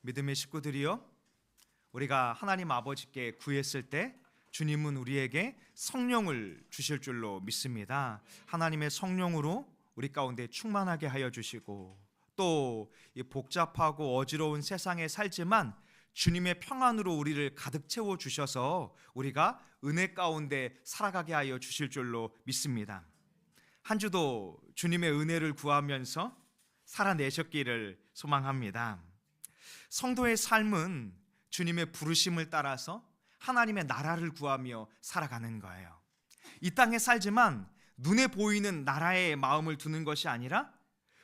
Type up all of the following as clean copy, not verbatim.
믿음의 식구들이요, 우리가 하나님 아버지께 구했을 때 주님은 우리에게 성령을 주실 줄로 믿습니다. 하나님의 성령으로 우리 가운데 충만하게 하여 주시고, 또 이 복잡하고 어지러운 세상에 살지만 주님의 평안으로 우리를 가득 채워 주셔서 우리가 은혜 가운데 살아가게 하여 주실 줄로 믿습니다. 한 주도 주님의 은혜를 구하면서 살아내셨기를 소망합니다. 성도의 삶은 주님의 부르심을 따라서 하나님의 나라를 구하며 살아가는 거예요. 이 땅에 살지만 눈에 보이는 나라에 마음을 두는 것이 아니라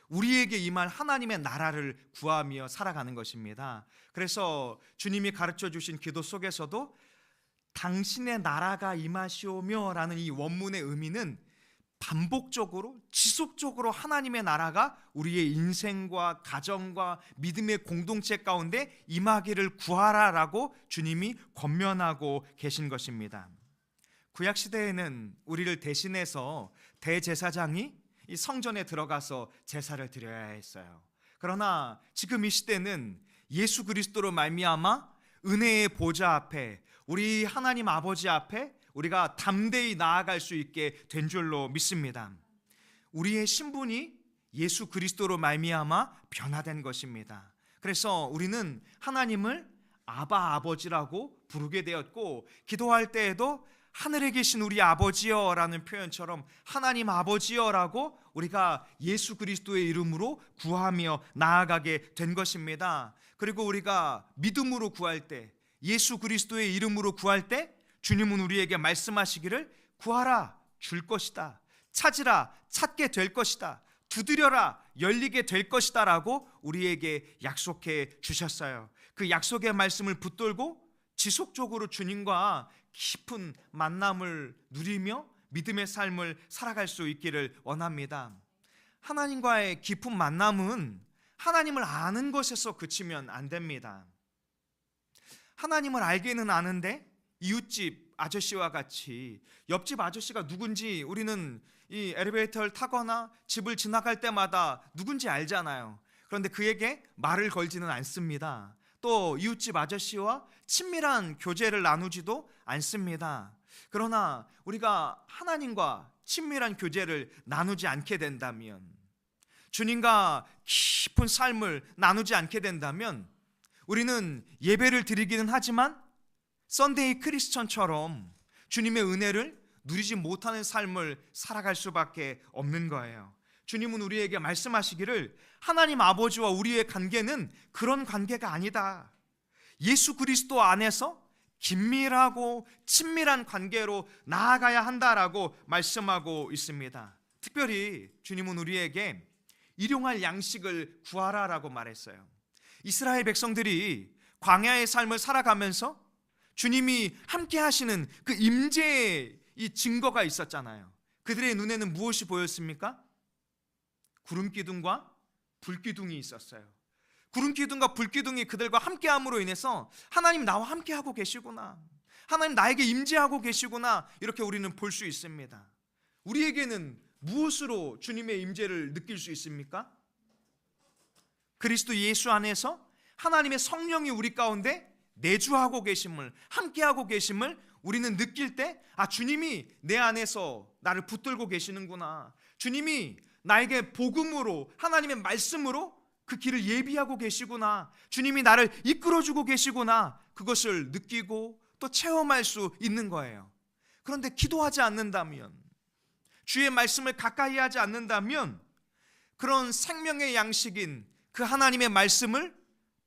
우리에게 임할 하나님의 나라를 구하며 살아가는 것입니다. 그래서 주님이 가르쳐 주신 기도 속에서도 당신의 나라가 임하시오며 라는 이 원문의 의미는 반복적으로 지속적으로 하나님의 나라가 우리의 인생과 가정과 믿음의 공동체 가운데 임하기를 구하라라고 주님이 권면하고 계신 것입니다. 구약시대에는 우리를 대신해서 대제사장이 이 성전에 들어가서 제사를 드려야 했어요. 그러나 지금 이 시대는 예수 그리스도로 말미암아 은혜의 보좌 앞에, 우리 하나님 아버지 앞에 우리가 담대히 나아갈 수 있게 된 줄로 믿습니다. 우리의 신분이 예수 그리스도로 말미암아 변화된 것입니다. 그래서 우리는 하나님을 아바 아버지라고 부르게 되었고, 기도할 때에도 하늘에 계신 우리 아버지여 라는 표현처럼 하나님 아버지여라고 우리가 예수 그리스도의 이름으로 구하며 나아가게 된 것입니다. 그리고 우리가 믿음으로 구할 때, 예수 그리스도의 이름으로 구할 때 주님은 우리에게 말씀하시기를 구하라 줄 것이다, 찾으라 찾게 될 것이다, 두드려라 열리게 될 것이다 라고 우리에게 약속해 주셨어요. 그 약속의 말씀을 붙들고 지속적으로 주님과 깊은 만남을 누리며 믿음의 삶을 살아갈 수 있기를 원합니다. 하나님과의 깊은 만남은 하나님을 아는 것에서 그치면 안 됩니다. 하나님을 알기는 아는데 이웃집 아저씨와 같이 옆집 아저씨가 누군지 우리는 이 엘리베이터를 타거나 집을 지나갈 때마다 누군지 알잖아요. 그런데 그에게 말을 걸지는 않습니다. 또 이웃집 아저씨와 친밀한 교제를 나누지도 않습니다. 그러나 우리가 하나님과 친밀한 교제를 나누지 않게 된다면, 주님과 깊은 삶을 나누지 않게 된다면 우리는 예배를 드리기는 하지만 썬데이 크리스천처럼 주님의 은혜를 누리지 못하는 삶을 살아갈 수밖에 없는 거예요. 주님은 우리에게 말씀하시기를 하나님 아버지와 우리의 관계는 그런 관계가 아니다. 예수 그리스도 안에서 긴밀하고 친밀한 관계로 나아가야 한다라고 말씀하고 있습니다. 특별히 주님은 우리에게 일용할 양식을 구하라라고 말했어요. 이스라엘 백성들이 광야의 삶을 살아가면서 주님이 함께 하시는 그 임재의 이 증거가 있었잖아요. 그들의 눈에는 무엇이 보였습니까? 구름 기둥과 불 기둥이 있었어요. 구름 기둥과 불 기둥이 그들과 함께함으로 인해서 하나님 나와 함께하고 계시구나, 하나님 나에게 임재하고 계시구나, 이렇게 우리는 볼 수 있습니다. 우리에게는 무엇으로 주님의 임재를 느낄 수 있습니까? 그리스도 예수 안에서 하나님의 성령이 우리 가운데 내주하고 계심을, 함께하고 계심을 우리는 느낄 때, 아, 주님이 내 안에서 나를 붙들고 계시는구나, 주님이 나에게 복음으로, 하나님의 말씀으로 그 길을 예비하고 계시구나, 주님이 나를 이끌어주고 계시구나, 그것을 느끼고 또 체험할 수 있는 거예요. 그런데 기도하지 않는다면, 주의 말씀을 가까이 하지 않는다면 그런 생명의 양식인 그 하나님의 말씀을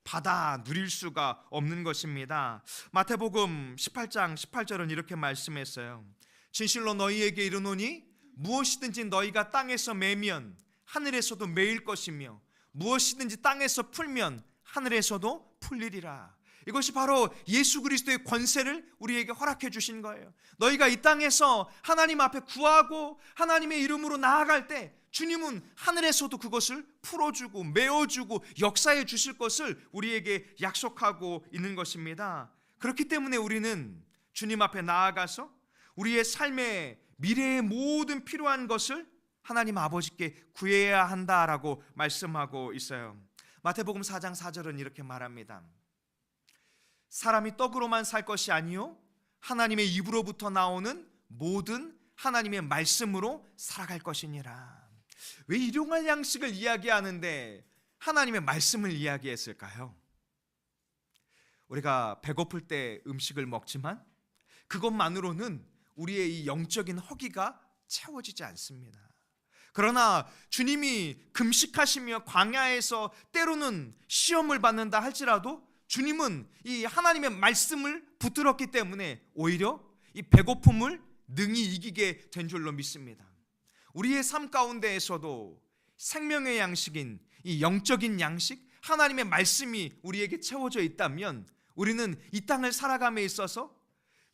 받아 누릴 수가 없는 것입니다. 마태복음 18장 18절은 이렇게 말씀했어요. 진실로 너희에게 이르노니 무엇이든지 너희가 땅에서 매면 하늘에서도 매일 것이며 무엇이든지 땅에서 풀면 하늘에서도 풀리리라. 이것이 바로 예수 그리스도의 권세를 우리에게 허락해 주신 거예요. 너희가 이 땅에서 하나님 앞에 구하고 하나님의 이름으로 나아갈 때 주님은 하늘에서도 그것을 풀어주고 메워주고 역사해 주실 것을 우리에게 약속하고 있는 것입니다. 그렇기 때문에 우리는 주님 앞에 나아가서 우리의 삶의 미래의 모든 필요한 것을 하나님 아버지께 구해야 한다라고 말씀하고 있어요. 마태복음 4장 4절은 이렇게 말합니다. 사람이 떡으로만 살 것이 아니요 하나님의 입으로부터 나오는 모든 하나님의 말씀으로 살아갈 것이니라. 왜 일용할 양식을 이야기하는데 하나님의 말씀을 이야기했을까요? 우리가 배고플 때 음식을 먹지만 그것만으로는 우리의 이 영적인 허기가 채워지지 않습니다. 그러나 주님이 금식하시며 광야에서 때로는 시험을 받는다 할지라도 주님은 이 하나님의 말씀을 붙들었기 때문에 오히려 이 배고픔을 능히 이기게 된 줄로 믿습니다. 우리의 삶 가운데에서도 생명의 양식인 이 영적인 양식, 하나님의 말씀이 우리에게 채워져 있다면 우리는 이 땅을 살아감에 있어서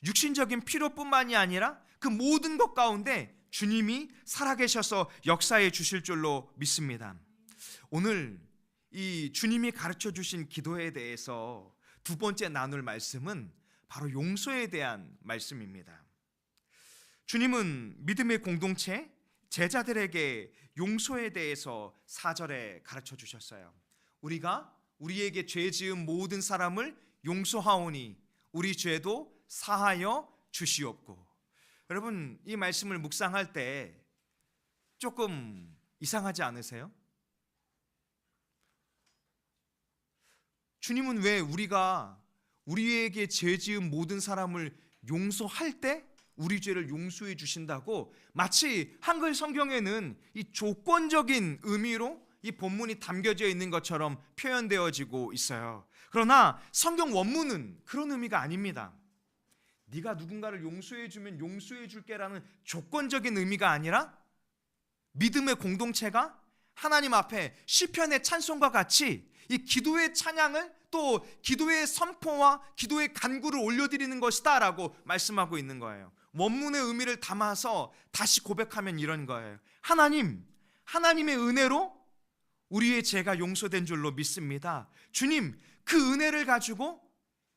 육신적인 필요뿐만이 아니라 그 모든 것 가운데 주님이 살아계셔서 역사해 주실 줄로 믿습니다. 오늘 이 주님이 가르쳐 주신 기도에 대해서 두 번째 나눌 말씀은 바로 용서에 대한 말씀입니다. 주님은 믿음의 공동체 제자들에게 용서에 대해서 4절에 가르쳐 주셨어요. 우리가 우리에게 죄 지은 모든 사람을 용서하오니 우리 죄도 사하여 주시옵고. 여러분, 이 말씀을 묵상할 때 조금 이상하지 않으세요? 주님은 왜 우리가 우리에게 죄 지은 모든 사람을 용서할 때 우리 죄를 용서해 주신다고 마치 한글 성경에는 이 조건적인 의미로 이 본문이 담겨져 있는 것처럼 표현되어지고 있어요. 그러나 성경 원문은 그런 의미가 아닙니다. 네가 누군가를 용서해 주면 용서해 줄게라는 조건적인 의미가 아니라 믿음의 공동체가 하나님 앞에 시편의 찬송과 같이 이 기도의 찬양을 또 기도의 선포와 기도의 간구를 올려드리는 것이다 라고 말씀하고 있는 거예요. 원문의 의미를 담아서 다시 고백하면 이런 거예요. 하나님, 하나님의 은혜로 우리의 죄가 용서된 줄로 믿습니다. 주님, 그 은혜를 가지고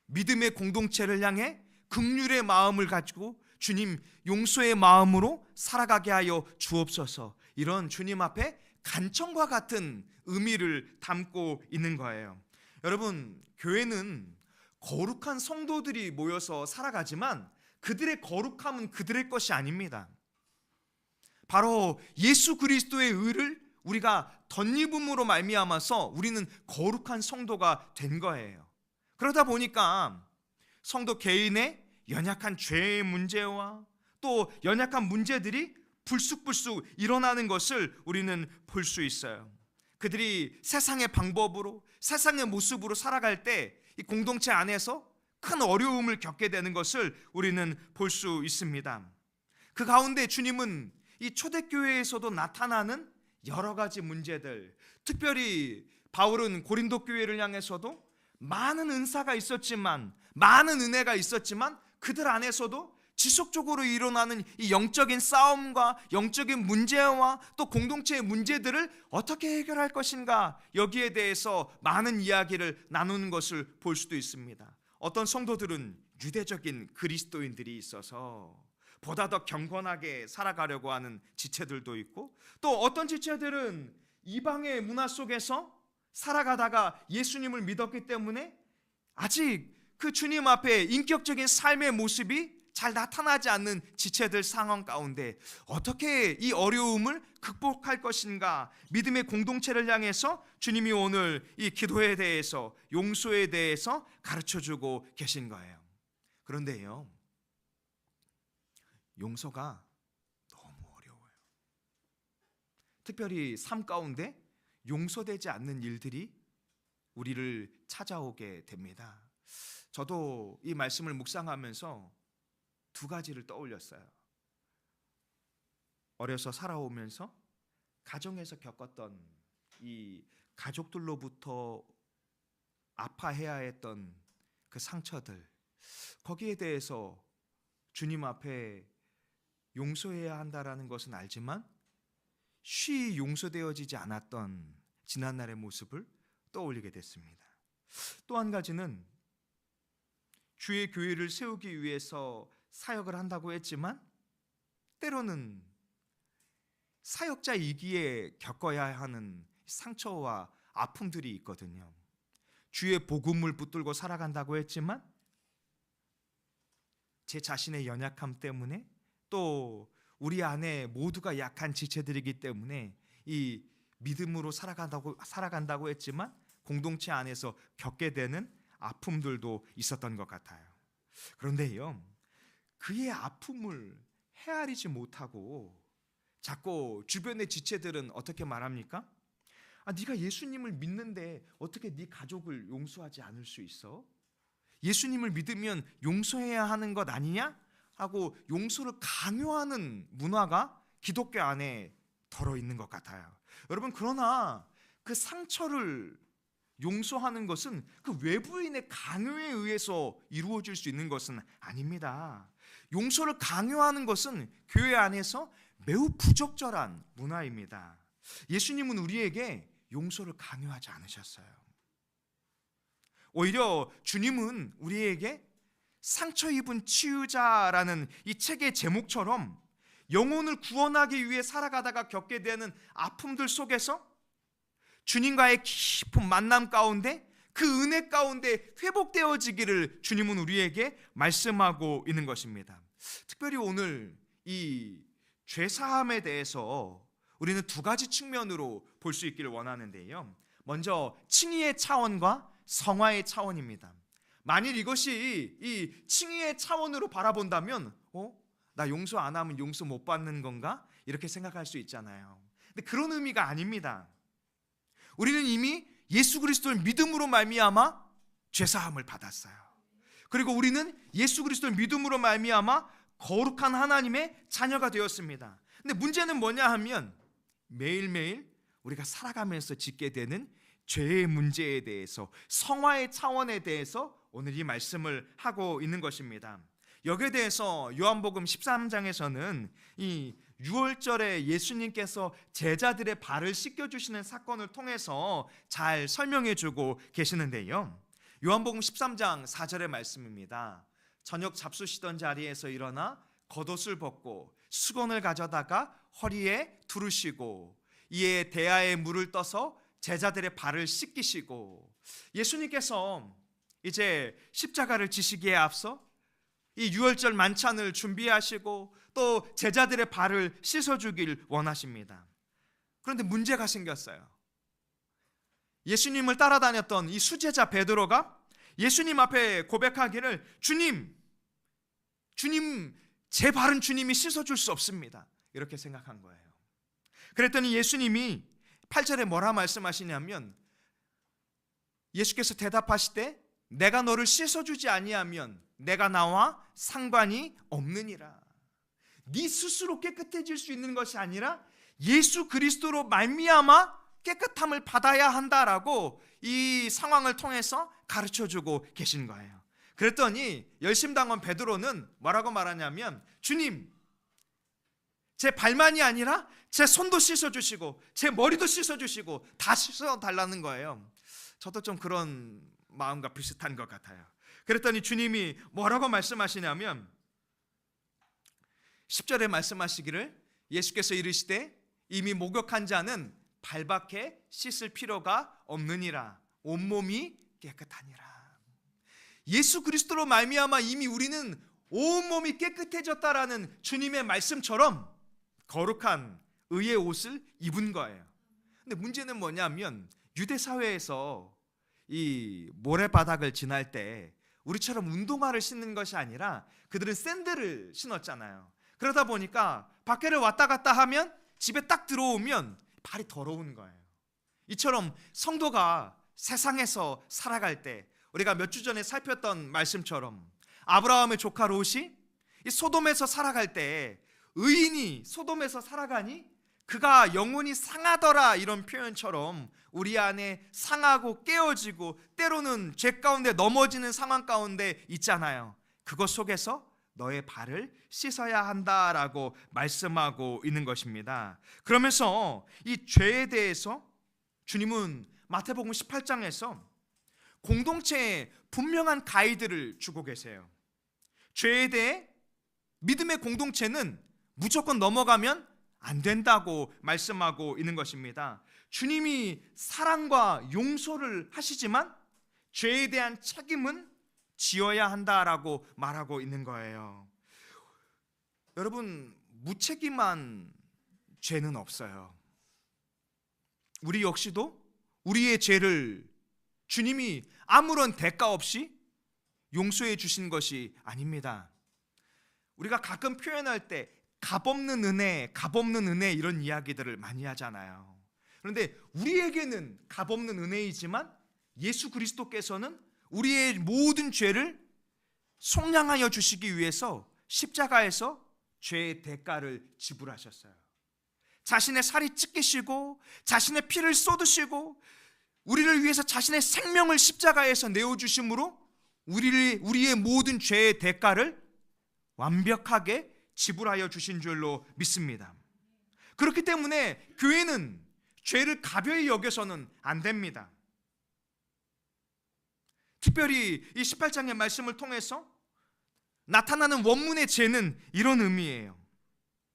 믿음의 공동체를 향해 긍휼의 마음을 가지고 주님 용서의 마음으로 살아가게 하여 주옵소서. 이런 주님 앞에 간청과 같은 의미를 담고 있는 거예요. 여러분, 교회는 거룩한 성도들이 모여서 살아가지만 그들의 거룩함은 그들의 것이 아닙니다. 바로 예수 그리스도의 의를 우리가 덧입음으로 말미암아서 우리는 거룩한 성도가 된 거예요. 그러다 보니까 성도 개인의 연약한 죄의 문제와 또 연약한 문제들이 불쑥불쑥 일어나는 것을 우리는 볼 수 있어요. 그들이 세상의 방법으로 세상의 모습으로 살아갈 때 이 공동체 안에서 큰 어려움을 겪게 되는 것을 우리는 볼 수 있습니다. 그 가운데 주님은 이 초대교회에서도 나타나는 여러 가지 문제들, 특별히 바울은 고린도 교회를 향해서도 많은 은사가 있었지만, 많은 은혜가 있었지만 그들 안에서도 지속적으로 일어나는 이 영적인 싸움과 영적인 문제와 또 공동체의 문제들을 어떻게 해결할 것인가, 여기에 대해서 많은 이야기를 나누는 것을 볼 수도 있습니다. 어떤 성도들은 유대적인 그리스도인들이 있어서 보다 더 경건하게 살아가려고 하는 지체들도 있고, 또 어떤 지체들은 이방의 문화 속에서 살아가다가 예수님을 믿었기 때문에 아직 그 주님 앞에 인격적인 삶의 모습이 잘 나타나지 않는 지체들 상황 가운데 어떻게 이 어려움을 극복할 것인가, 믿음의 공동체를 향해서 주님이 오늘 이 기도에 대해서, 용서에 대해서 가르쳐주고 계신 거예요. 그런데요, 용서가 너무 어려워요. 특별히 삶 가운데 용서되지 않는 일들이 우리를 찾아오게 됩니다. 저도 이 말씀을 묵상하면서 두 가지를 떠올렸어요. 어려서 살아오면서 가정에서 겪었던 이 가족들로부터 아파해야 했던 그 상처들, 거기에 대해서 주님 앞에 용서해야 한다라는 것은 알지만 쉬이 용서되어지지 않았던 지난날의 모습을 떠올리게 됐습니다. 또 한 가지는 주의 교회를 세우기 위해서 사역을 한다고 했지만 때로는 사역자이기에 겪어야 하는 상처와 아픔들이 있거든요. 주의 복음을 붙들고 살아간다고 했지만 제 자신의 연약함 때문에 또 우리 안에 모두가 약한 지체들이기 때문에 이 믿음으로 살아간다고 했지만 공동체 안에서 겪게 되는 아픔들도 있었던 것 같아요. 그런데요, 그의 아픔을 헤아리지 못하고 자꾸 주변의 지체들은 어떻게 말합니까? 네가 예수님을 믿는데 어떻게 네 가족을 용서하지 않을 수 있어? 예수님을 믿으면 용서해야 하는 것 아니냐? 하고 용서를 강요하는 문화가 기독교 안에 덜어 있는 것 같아요. 여러분, 그러나 그 상처를 용서하는 것은 그 외부인의 강요에 의해서 이루어질 수 있는 것은 아닙니다. 용서를 강요하는 것은 교회 안에서 매우 부적절한 문화입니다. 예수님은 우리에게 용서를 강요하지 않으셨어요. 오히려 주님은 우리에게 상처 입은 치유자라는 이 책의 제목처럼 영혼을 구원하기 위해 살아가다가 겪게 되는 아픔들 속에서 주님과의 깊은 만남 가운데 그 은혜 가운데 회복되어지기를 주님은 우리에게 말씀하고 있는 것입니다. 특별히 오늘 이 죄사함에 대해서 우리는 두 가지 측면으로 볼 수 있기를 원하는데요. 먼저 칭의의 차원과 성화의 차원입니다. 만일 이것이 이 칭의의 차원으로 바라본다면 나 용서 안 하면 용서 못 받는 건가? 이렇게 생각할 수 있잖아요. 근데 그런 의미가 아닙니다. 우리는 이미 예수 그리스도를 믿음으로 말미암아 죄사함을 받았어요. 그리고 우리는 예수 그리스도를 믿음으로 말미암아 거룩한 하나님의 자녀가 되었습니다. 근데 문제는 뭐냐 하면 매일매일 우리가 살아가면서 짓게 되는 죄의 문제에 대해서, 성화의 차원에 대해서 오늘 이 말씀을 하고 있는 것입니다. 여기에 대해서 요한복음 13장에서는 이 유월절에 예수님께서 제자들의 발을 씻겨주시는 사건을 통해서 잘 설명해주고 계시는데요. 요한복음 13장 4절의 말씀입니다. 저녁 잡수시던 자리에서 일어나 겉옷을 벗고 수건을 가져다가 허리에 두르시고 이에 대야에 물을 떠서 제자들의 발을 씻기시고, 예수님께서 이제 십자가를 지시기에 앞서 이 유월절 만찬을 준비하시고 또 제자들의 발을 씻어주길 원하십니다. 그런데 문제가 생겼어요. 예수님을 따라다녔던 이 수제자 베드로가 예수님 앞에 고백하기를 주님 제 발은 주님이 씻어줄 수 없습니다, 이렇게 생각한 거예요. 그랬더니 예수님이 8절에 뭐라 말씀하시냐면, 예수께서 대답하시되 내가 너를 씻어주지 아니하면 내가 나와 상관이 없느니라. 네 스스로 깨끗해질 수 있는 것이 아니라 예수 그리스도로 말미암아 깨끗함을 받아야 한다라고 이 상황을 통해서 가르쳐주고 계신 거예요. 그랬더니 열심당원 베드로는 뭐라고 말하냐면, 주님 제 발만이 아니라 제 손도 씻어주시고 제 머리도 씻어주시고 다 씻어달라는 거예요. 저도 좀 그런 마음과 비슷한 것 같아요. 그랬더니 주님이 뭐라고 말씀하시냐면 10절에 말씀하시기를, 예수께서 이르시되 이미 목욕한 자는 발밖에 씻을 필요가 없느니라, 온몸이 깨끗하니라. 예수 그리스도로 말미암아 이미 우리는 온몸이 깨끗해졌다라는 주님의 말씀처럼 거룩한 의의 옷을 입은 거예요. 근데 문제는 뭐냐면 유대 사회에서 이 모래바닥을 지날 때 우리처럼 운동화를 신는 것이 아니라 그들은 샌들을 신었잖아요. 그러다 보니까 밖에를 왔다 갔다 하면 집에 딱 들어오면 발이 더러운 거예요. 이처럼 성도가 세상에서 살아갈 때 우리가 몇 주 전에 살폈던 말씀처럼 아브라함의 조카 롯이 이 소돔에서 살아갈 때 의인이 소돔에서 살아가니 그가 영혼이 상하더라, 이런 표현처럼 우리 안에 상하고 깨어지고 때로는 죄 가운데 넘어지는 상황 가운데 있잖아요. 그것 속에서 너의 발을 씻어야 한다라고 말씀하고 있는 것입니다. 그러면서 이 죄에 대해서 주님은 마태복음 18장에서 공동체에 분명한 가이드를 주고 계세요. 죄에 대해 믿음의 공동체는 무조건 넘어가면 안 된다고 말씀하고 있는 것입니다. 주님이 사랑과 용서를 하시지만 죄에 대한 책임은 지어야 한다라고 말하고 있는 거예요. 여러분, 무책임한 죄는 없어요. 우리 역시도 우리의 죄를 주님이 아무런 대가 없이 용서해 주신 것이 아닙니다. 우리가 가끔 표현할 때 값없는 은혜 이런 이야기들을 많이 하잖아요. 그런데 우리에게는 값없는 은혜이지만 예수 그리스도께서는 우리의 모든 죄를 속량하여 주시기 위해서 십자가에서 죄의 대가를 지불하셨어요. 자신의 살이 찢기시고 자신의 피를 쏟으시고 우리를 위해서 자신의 생명을 십자가에서 내어주심으로 우리의 모든 죄의 대가를 완벽하게 지불하여 주신 줄로 믿습니다. 그렇기 때문에 교회는 죄를 가벼이 여겨서는 안 됩니다. 특별히 이 18장의 말씀을 통해서 나타나는 원문의 죄는 이런 의미예요.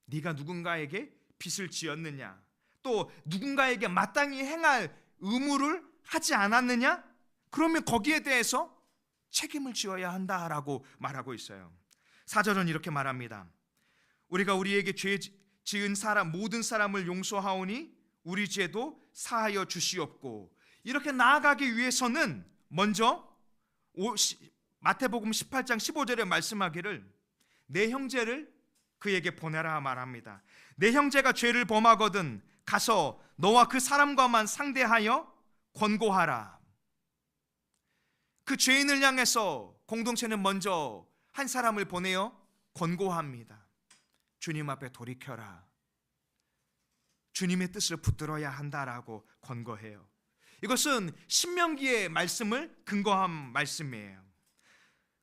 네가 누군가에게 빚을 지었느냐, 또 누군가에게 마땅히 행할 의무를 하지 않았느냐? 그러면 거기에 대해서 책임을 지어야 한다라고 말하고 있어요. 4절은 이렇게 말합니다. 우리가 우리에게 죄 지은 사람 모든 사람을 용서하오니 우리 죄도 사하여 주시옵고, 이렇게 나아가기 위해서는 먼저 마태복음 18장 15절에 말씀하기를 내 형제를 그에게 보내라 말합니다. 내 형제가 죄를 범하거든 가서 너와 그 사람과만 상대하여 권고하라. 그 죄인을 향해서 공동체는 먼저 한 사람을 보내어 권고합니다. 주님 앞에 돌이켜라. 주님의 뜻을 붙들어야 한다라고 권고해요. 이것은 신명기의 말씀을 근거한 말씀이에요.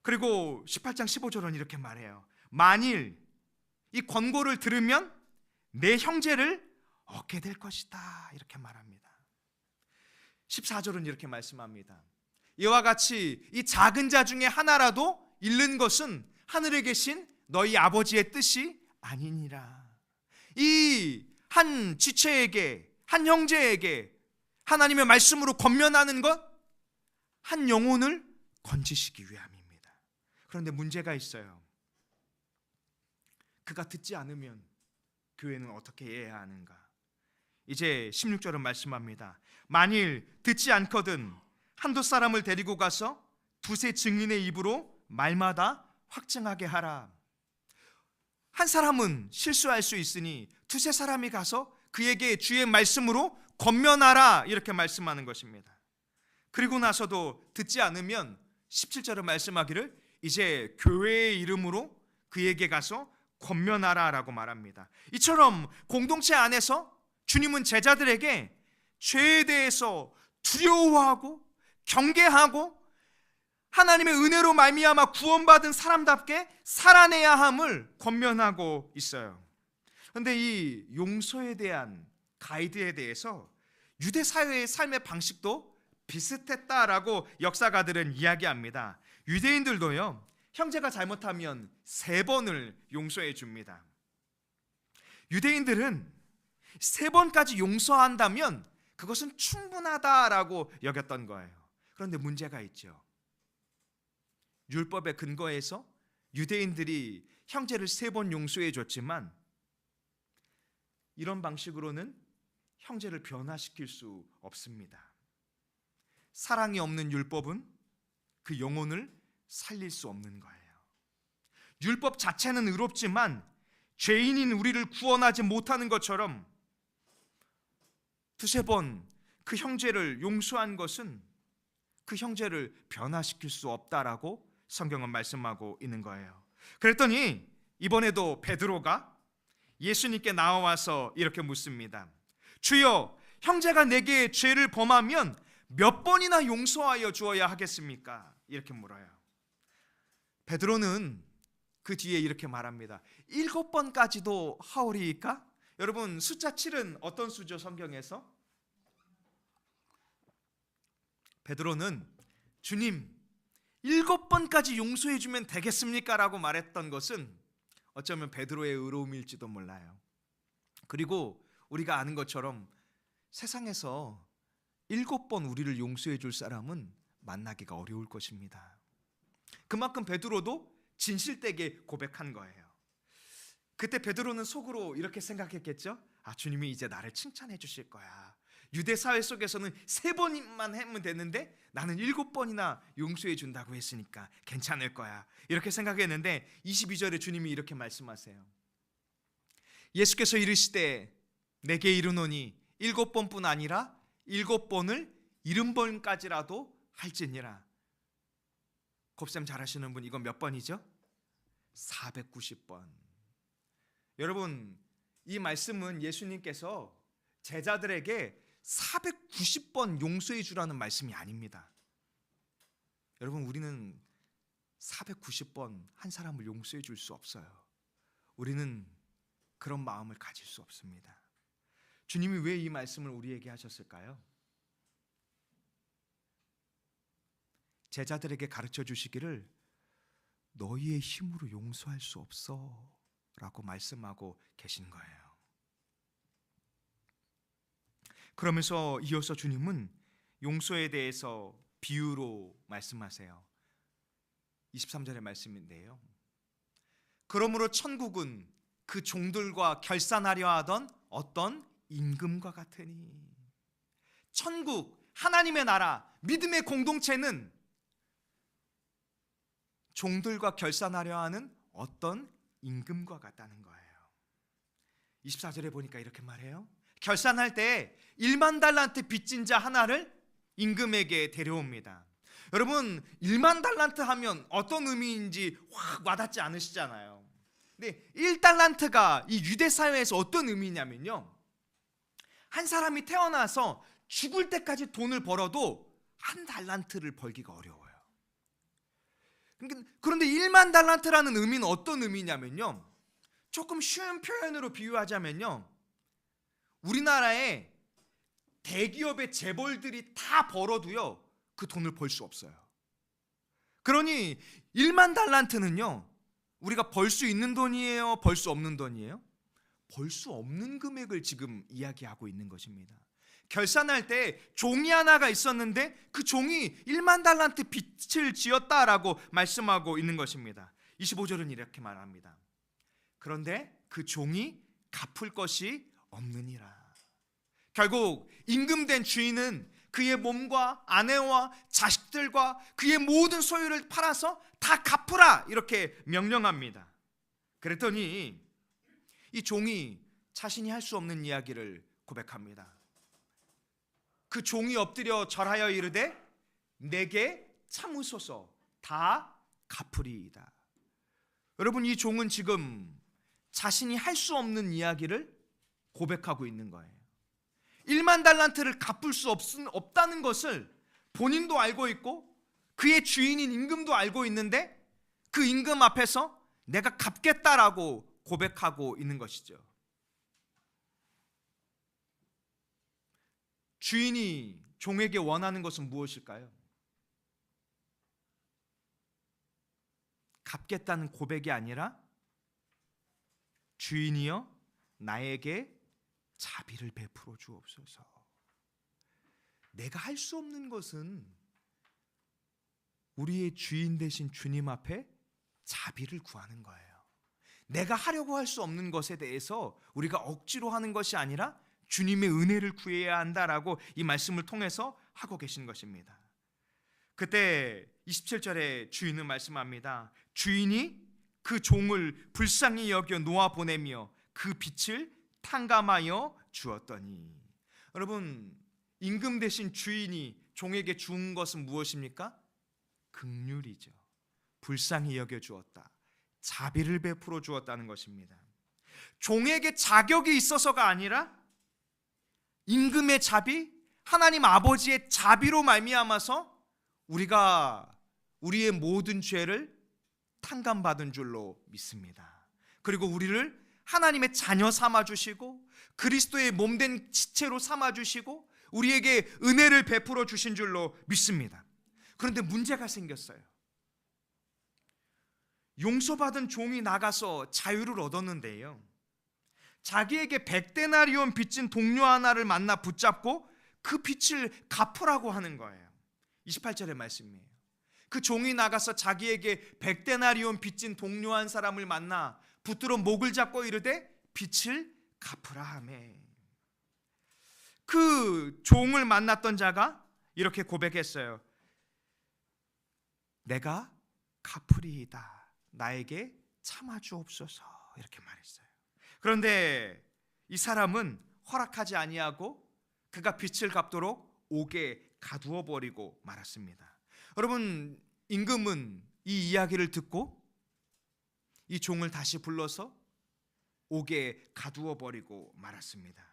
그리고 18장 15절은 이렇게 말해요. 만일 이 권고를 들으면 내 형제를 얻게 될 것이다, 이렇게 말합니다. 14절은 이렇게 말씀합니다. 이와 같이 이 작은 자 중에 하나라도 잃는 것은 하늘에 계신 너희 아버지의 뜻이 아니니라. 이 한 지체에게, 한 형제에게 하나님의 말씀으로 권면하는 것, 한 영혼을 건지시기 위함입니다. 그런데 문제가 있어요. 그가 듣지 않으면 교회는 어떻게 해야 하는가? 이제 16절은 말씀합니다. 만일 듣지 않거든 한두 사람을 데리고 가서 두세 증인의 입으로 말마다 확증하게 하라. 한 사람은 실수할 수 있으니 두세 사람이 가서 그에게 주의 말씀으로 권면하라, 이렇게 말씀하는 것입니다. 그리고 나서도 듣지 않으면 17절은 말씀하기를 이제 교회의 이름으로 그에게 가서 권면하라 라고 말합니다. 이처럼 공동체 안에서 주님은 제자들에게 죄에 대해서 두려워하고 경계하고 하나님의 은혜로 말미암아 구원받은 사람답게 살아내야 함을 권면하고 있어요. 그런데 이 용서에 대한 가이드에 대해서 유대 사회의 삶의 방식도 비슷했다라고 역사가들은 이야기합니다. 유대인들도요, 형제가 잘못하면 3번을 용서해 줍니다. 유대인들은 3번까지 용서한다면 그것은 충분하다라고 여겼던 거예요. 그런데 문제가 있죠. 율법에 근거해서 유대인들이 형제를 3번 용서해 줬지만 이런 방식으로는 형제를 변화시킬 수 없습니다. 사랑이 없는 율법은 그 영혼을 살릴 수 없는 거예요. 율법 자체는 의롭지만 죄인인 우리를 구원하지 못하는 것처럼 두세 번 그 형제를 용서한 것은 그 형제를 변화시킬 수 없다라고 성경은 말씀하고 있는 거예요. 그랬더니 이번에도 베드로가 예수님께 나와서 이렇게 묻습니다. 주여, 형제가 내게 죄를 범하면 몇 번이나 용서하여 주어야 하겠습니까? 이렇게 물어요. 베드로는 그 뒤에 이렇게 말합니다. 7번까지도 하오리이까? 여러분, 숫자 7은 어떤 수죠, 성경에서? 베드로는 주님, 7번까지 용서해 주면 되겠습니까? 라고 말했던 것은 어쩌면 베드로의 의로움일지도 몰라요. 그리고 우리가 아는 것처럼 세상에서 7번 우리를 용서해 줄 사람은 만나기가 어려울 것입니다. 그만큼 베드로도 진실되게 고백한 거예요. 그때 베드로는 속으로 이렇게 생각했겠죠? 주님이 이제 나를 칭찬해 주실 거야. 유대 사회 속에서는 3번만 하면 되는데 나는 7번이나 용서해 준다고 했으니까 괜찮을 거야. 이렇게 생각했는데 22절에 주님이 이렇게 말씀하세요. 예수께서 이르시되 내게 이르노니 7번뿐 아니라 7번을 70번까지라도 할지니라. 곱셈 잘하시는 분, 이건 몇 번이죠? 490번. 여러분, 이 말씀은 예수님께서 제자들에게 490번 용서해 주라는 말씀이 아닙니다. 여러분, 우리는 490번 한 사람을 용서해 줄 수 없어요. 우리는 그런 마음을 가질 수 없습니다. 주님이 왜 이 말씀을 우리에게 하셨을까요? 제자들에게 가르쳐 주시기를 너희의 힘으로 용서할 수 없어 라고 말씀하고 계신 거예요. 그러면서 이어서 주님은 용서에 대해서 비유로 말씀하세요. 23절의 말씀인데요. 그러므로 천국은 그 종들과 결산하려 하던 어떤 임금과 같으니. 천국, 하나님의 나라, 믿음의 공동체는 종들과 결산하려 하는 어떤 임금과 같다는 거예요. 24절에 보니까 이렇게 말해요. 결산할 때 1만 달란트 빚진 자 하나를 임금에게 데려옵니다. 여러분, 1만 달란트 하면 어떤 의미인지 확 와닿지 않으시잖아요. 근데 1달란트가 이 유대 사회에서 어떤 의미냐면요, 한 사람이 태어나서 죽을 때까지 돈을 벌어도 1달란트를 벌기가 어려워요. 그런데 1만 달란트라는 의미는 어떤 의미냐면요, 조금 쉬운 표현으로 비유하자면요, 우리나라에 대기업의 재벌들이 다 벌어도요 그 돈을 벌 수 없어요. 그러니 1만 달란트는요, 우리가 벌 수 있는 돈이에요, 벌 수 없는 돈이에요? 벌 수 없는 금액을 지금 이야기하고 있는 것입니다. 결산할 때 종이 하나가 있었는데 그 종이 1만 달란트 빚을 지었다라고 말씀하고 있는 것입니다. 25절은 이렇게 말합니다. 그런데 그 종이 갚을 것이 없느니라. 결국 임금된 주인은 그의 몸과 아내와 자식들과 그의 모든 소유를 팔아서 다 갚으라 이렇게 명령합니다. 그랬더니 이 종이 자신이 할 수 없는 이야기를 고백합니다. 그 종이 엎드려 절하여 이르되 내게 참으소서 다 갚으리이다. 여러분, 이 종은 지금 자신이 할 수 없는 이야기를 고백하고 있는 거예요. 1만 달란트를 갚을 수 없다는 것을 본인도 알고 있고 그의 주인인 임금도 알고 있는데 그 임금 앞에서 내가 갚겠다라고 고백하고 있는 것이죠. 주인이 종에게 원하는 것은 무엇일까요? 갚겠다는 고백이 아니라 주인이여 나에게 자비를 베풀어 주옵소서. 내가 할 수 없는 것은 우리의 주인 되신 주님 앞에 자비를 구하는 거예요. 내가 하려고 할 수 없는 것에 대해서 우리가 억지로 하는 것이 아니라 주님의 은혜를 구해야 한다라고 이 말씀을 통해서 하고 계신 것입니다. 그때 27절에 주인은 말씀합니다. 주인이 그 종을 불쌍히 여겨 놓아 보내며 그 빚을 탕감하여 주었더니. 여러분, 임금 대신 주인이 종에게 준 것은 무엇입니까? 긍휼이죠. 불쌍히 여겨 주었다. 자비를 베풀어 주었다는 것입니다. 종에게 자격이 있어서가 아니라 임금의 자비, 하나님 아버지의 자비로 말미암아서 우리가 우리의 모든 죄를 탕감받은 줄로 믿습니다. 그리고 우리를 하나님의 자녀 삼아주시고 그리스도의 몸된 지체로 삼아주시고 우리에게 은혜를 베풀어 주신 줄로 믿습니다. 그런데 문제가 생겼어요. 용서받은 종이 나가서 자유를 얻었는데요, 자기에게 100데나리온 빚진 동료 하나를 만나 붙잡고 그 빚을 갚으라고 하는 거예요. 28절의 말씀이에요. 그 종이 나가서 자기에게 100데나리온 빚진 동료 한 사람을 만나 붙들어 목을 잡고 이르되 빚을 갚으라 하매. 그 종을 만났던 자가 이렇게 고백했어요. 내가 갚으리이다. 나에게 참아주옵소서. 이렇게 말했어요. 그런데 이 사람은 허락하지 아니하고 그가 빚을 갚도록 옥에 가두어 버리고 말았습니다. 여러분, 임금은 이 이야기를 듣고 이 종을 다시 불러서 옥에 가두어 버리고 말았습니다.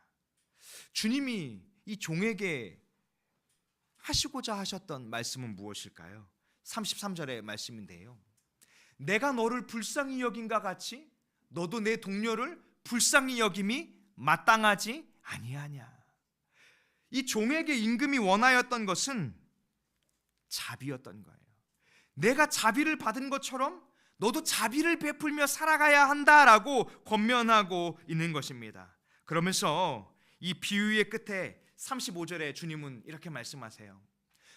주님이 이 종에게 하시고자 하셨던 말씀은 무엇일까요? 33절의 말씀인데요. 내가 너를 불쌍히 여긴가 같이 너도 내 동료를 불쌍히 여김이 마땅하지 아니하냐. 이 종에게 임금이 원하였던 것은 자비였던 거예요. 내가 자비를 받은 것처럼 너도 자비를 베풀며 살아가야 한다라고 권면하고 있는 것입니다. 그러면서 이 비유의 끝에 35절에 주님은 이렇게 말씀하세요.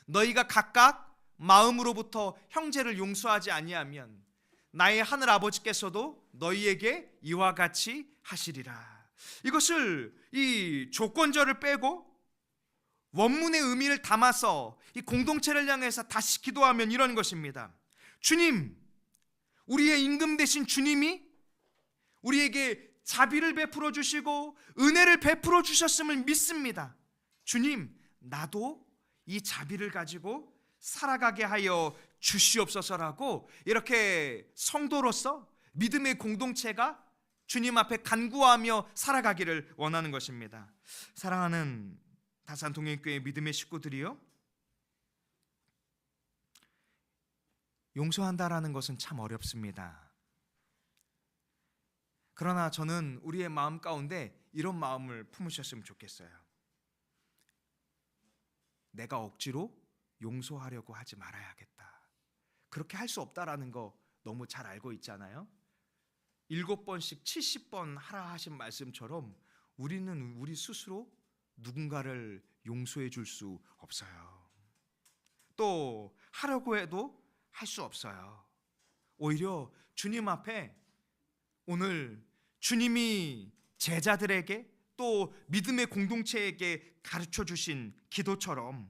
너희가 각각 마음으로부터 형제를 용서하지 아니하면 나의 하늘 아버지께서도 너희에게 이와 같이 하시리라. 이것을 이 조건절을 빼고 원문의 의미를 담아서 이 공동체를 향해서 다시 기도하면 이런 것입니다. 주님, 우리의 임금 되신 주님이 우리에게 자비를 베풀어 주시고 은혜를 베풀어 주셨음을 믿습니다. 주님, 나도 이 자비를 가지고 살아가게 하여 주시옵소서라고 이렇게 성도로서 믿음의 공동체가 주님 앞에 간구하며 살아가기를 원하는 것입니다. 사랑하는 다산 동행교회 믿음의 식구들이요, 용서한다라는 것은 참 어렵습니다. 그러나 저는 우리의 마음 가운데 이런 마음을 품으셨으면 좋겠어요. 내가 억지로 용서하려고 하지 말아야겠다. 그렇게 할 수 없다라는 거 너무 잘 알고 있잖아요. 7번씩 70번 하라 하신 말씀처럼 우리는 우리 스스로 누군가를 용서해 줄 수 없어요. 또 하려고 해도 할 수 없어요. 오히려 주님 앞에 오늘 주님이 제자들에게 또 믿음의 공동체에게 가르쳐 주신 기도처럼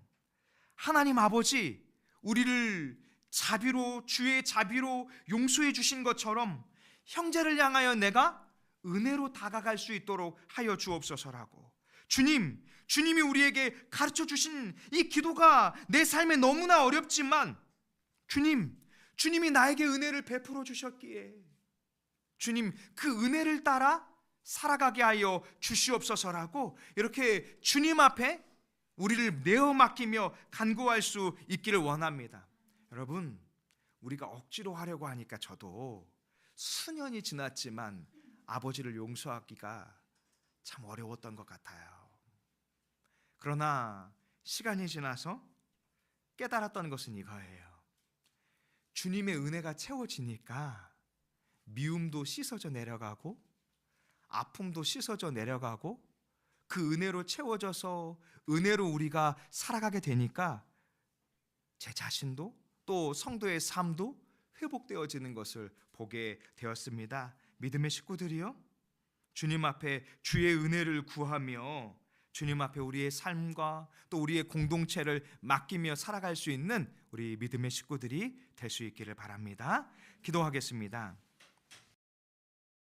하나님 아버지 우리를 자비로 주의 자비로 용서해 주신 것처럼 형제를 향하여 내가 은혜로 다가갈 수 있도록 하여 주옵소서라고. 주님이 우리에게 가르쳐 주신 이 기도가 내 삶에 너무나 어렵지만 주님이 나에게 은혜를 베풀어 주셨기에 주님 그 은혜를 따라 살아가게 하여 주시옵소서라고 이렇게 주님 앞에 우리를 내어 맡기며 간구할 수 있기를 원합니다. 여러분, 우리가 억지로 하려고 하니까 저도 수년이 지났지만 아버지를 용서하기가 참 어려웠던 것 같아요. 그러나 시간이 지나서 깨달았던 것은 이거예요. 주님의 은혜가 채워지니까 미움도 씻어져 내려가고 아픔도 씻어져 내려가고 그 은혜로 채워져서 은혜로 우리가 살아가게 되니까 제 자신도 또 성도의 삶도 회복되어지는 것을 보게 되었습니다. 믿음의 식구들이요, 주님 앞에 주의 은혜를 구하며 주님 앞에 우리의 삶과 또 우리의 공동체를 맡기며 살아갈 수 있는 우리 믿음의 식구들이 될 수 있기를 바랍니다. 기도하겠습니다.